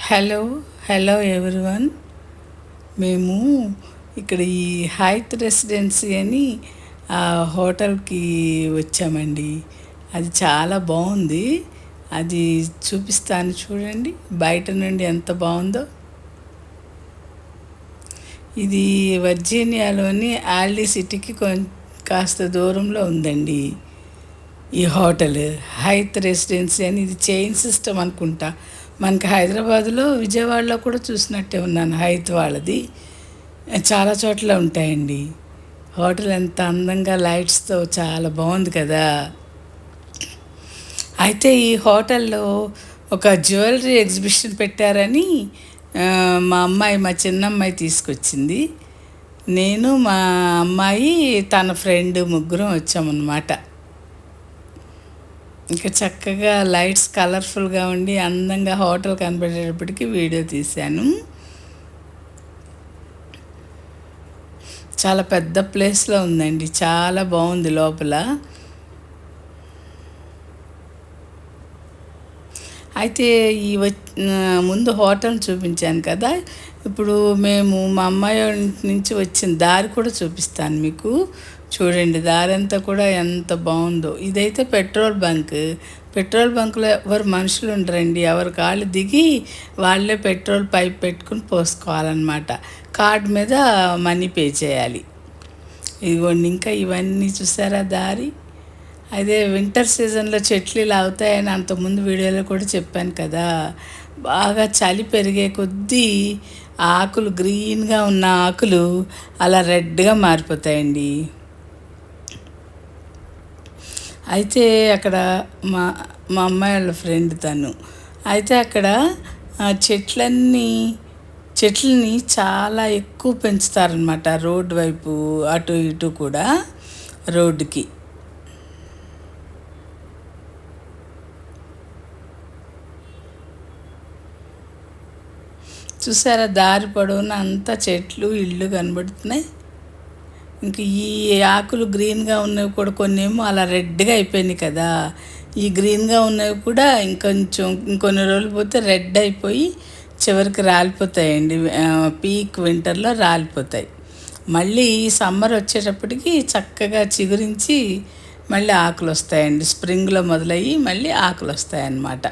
Hello hello everyone. మేము ఇక్కడ ఈ హైత్ రెసిడెన్సీ అని హోటల్కి వచ్చామండి. అది చాలా బాగుంది. అది చూపిస్తాను చూడండి, బయట నుండి ఎంత బాగుందో. ఇది వర్జీనియాలోని ఆల్డీ సిటీకి కాస్త దూరంలో ఉందండి. ఈ హోటల్ హైత్ రెసిడెన్సీ అని, ఇది చైన్ సిస్టమ్ అనుకుంటా. మనకి హైదరాబాద్లో, విజయవాడలో కూడా చూసినట్టే ఉన్నాను హైత్ వాళ్ళది. చాలా చోట్ల ఉంటాయండి. హోటల్ ఎంత అందంగా లైట్స్తో చాలా బాగుంది కదా. అయితే ఈ హోటల్లో ఒక జ్యువెలరీ ఎగ్జిబిషన్ పెట్టారని మా చిన్నమ్మాయి తీసుకొచ్చింది. నేను, మా అమ్మాయి, తన ఫ్రెండ్ ముగ్గురం వచ్చామన్నమాట. ఇంకా చక్కగా లైట్స్ కలర్ఫుల్గా ఉండి అందంగా హోటల్ కనబడేటప్పటికి వీడియో తీశాను. చాలా పెద్ద ప్లేస్లో ఉందండి, చాలా బాగుంది లోపల. అయితే ముందు హోటల్ చూపించాను కదా, ఇప్పుడు మేము మా అమ్మాయి నుంచి వచ్చిన దారి కూడా చూపిస్తాను మీకు. చూడండి, దారి అంతా కూడా ఎంత బాగుందో. ఇదైతే పెట్రోల్ బంక్. పెట్రోల్ బంకులో ఎవరు మనుషులు ఉండరండి. ఎవరు కాళ్ళు దిగి వాళ్ళే పెట్రోల్ పైప్ పెట్టుకుని పోసుకోవాలన్నమాట. కార్డ్ మీద మనీ పే చేయాలి. ఇదిగోండి, ఇంకా ఇవన్నీ చూసారా దారి. అదే వింటర్ సీజన్లో చెట్లు ఇలా అవుతాయని అంతకుముందు వీడియోలో కూడా చెప్పాను కదా. బాగా చలి పెరిగే కొద్దీ ఆకులు, గ్రీన్గా ఉన్న ఆకులు అలా రెడ్గా మారిపోతాయండి. అయితే అక్కడ మా మా అమ్మాయి వాళ్ళ ఫ్రెండ్ తను. అయితే అక్కడ చెట్లని చాలా ఎక్కువ పెంచుతారనమాట. రోడ్డు వైపు అటు ఇటు కూడా, రోడ్డుకి. చూసారా, దారి పొడవునా అంతా చెట్లు, ఇళ్ళు కనబడుతున్నాయి. ఇంక ఈ ఆకులు గ్రీన్గా ఉన్నవి కూడా కొన్నేమో అలా రెడ్గా అయిపోయినాయి కదా. ఈ గ్రీన్గా ఉన్నవి కూడా ఇంకొన్ని రోజులు పోతే రెడ్ అయిపోయి చివరికి రాలిపోతాయండి. పీక్ వింటర్లో రాలిపోతాయి. మళ్ళీ సమ్మర్ వచ్చేటప్పటికి చక్కగా చిగురించి మళ్ళీ ఆకులు వస్తాయండి. స్ప్రింగ్లో మొదలయ్యి మళ్ళీ ఆకులు వస్తాయన్నమాట.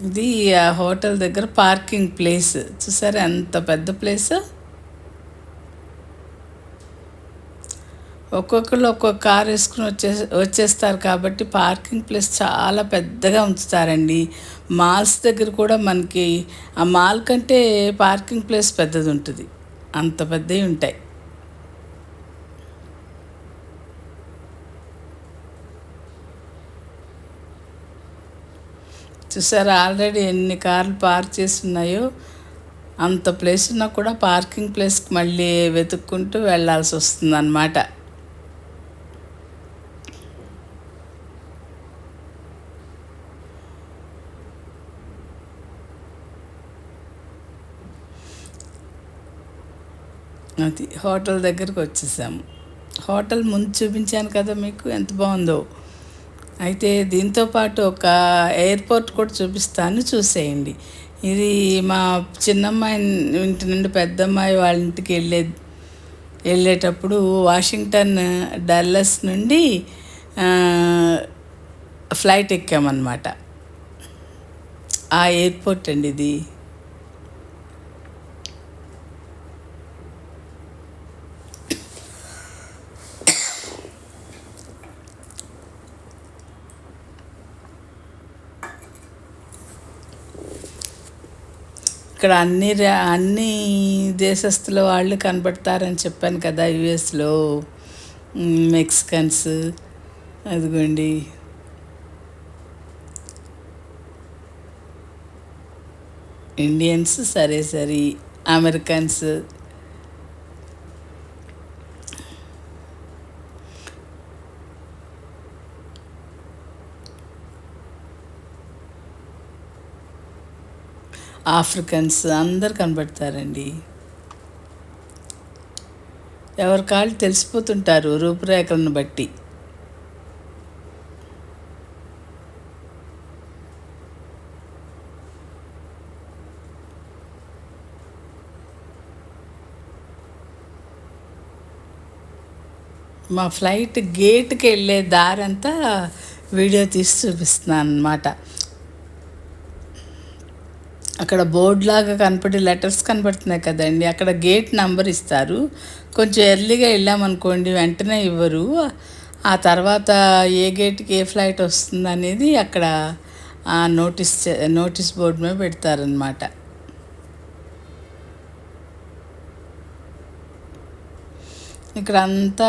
ఇది ఆ హోటల్ దగ్గర పార్కింగ్ ప్లేస్. చూసారా ఎంత పెద్ద ప్లేస్. ఒక్కొక్కరు ఒక్కొక్క కార్ వేసుకుని వచ్చేస్తారు కాబట్టి పార్కింగ్ ప్లేస్ చాలా పెద్దగా ఉంచుతారండి. మాల్స్ దగ్గర కూడా మనకి ఆ మాల్ కంటే పార్కింగ్ ప్లేస్ పెద్దది ఉంటుంది. అంత పెద్దవి ఉంటాయి. చూసారా, ఆల్రెడీ ఎన్ని కార్లు పార్క్ చేసి ఉన్నాయో. అంత ప్లేస్ ఉన్నా కూడా పార్కింగ్ ప్లేస్కి మళ్ళీ వెతుక్కుంటూ వెళ్ళాల్సి వస్తుంది అన్నమాట. అది హోటల్ దగ్గరకు వచ్చేసాము. హోటల్ ముందు చూపించాను కదా మీకు, ఎంత బాగుందో. అయితే దీంతోపాటు ఒక ఎయిర్పోర్ట్ కూడా చూపిస్తాను, చూసేయండి. ఇది మా చిన్నమ్మాయి ఇంటి నుండి పెద్దమ్మాయి వాళ్ళ ఇంటికి వెళ్ళేటప్పుడు వాషింగ్టన్ డల్లస్ నుండి ఫ్లైట్ ఎక్కామన్నమాట. ఆ ఎయిర్పోర్ట్ అండి ఇది. ఇక్కడ అన్ని దేశస్తుల వాళ్ళు కనబడతారని చెప్పాను కదా. యుఎస్లో మెక్సికన్స్, అదిగోండి, ఇండియన్స్, సరే అమెరికన్స్, ఆఫ్రికన్స్ అందరు కనబడతారండి. ఎవరి కాళ్ళు తెలిసిపోతుంటారు రూపురేఖలను బట్టి. మా ఫ్లైట్ గేట్కి వెళ్ళే దారంతా వీడియో తీసి చూపిస్తున్నాను అనమాట. అక్కడ బోర్డ్ లాగా కనపడి లెటర్స్ కనపడుతున్నాయి కదండి, అక్కడ గేట్ నెంబర్ ఇస్తారు. కొంచెం ఎర్లీగా వెళ్ళామనుకోండి వెంటనే ఇవ్వరు. ఆ తర్వాత ఏ గేట్కి ఏ ఫ్లైట్ వస్తుంది అనేది అక్కడ నోటీస్ బోర్డు మీద పెడతారనమాట. ఇక్కడ అంతా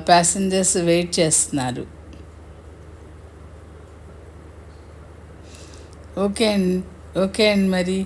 ప్యాసింజర్స్ వెయిట్ చేస్తున్నారు. ఓకే అండి. ఓకే అండి మరి.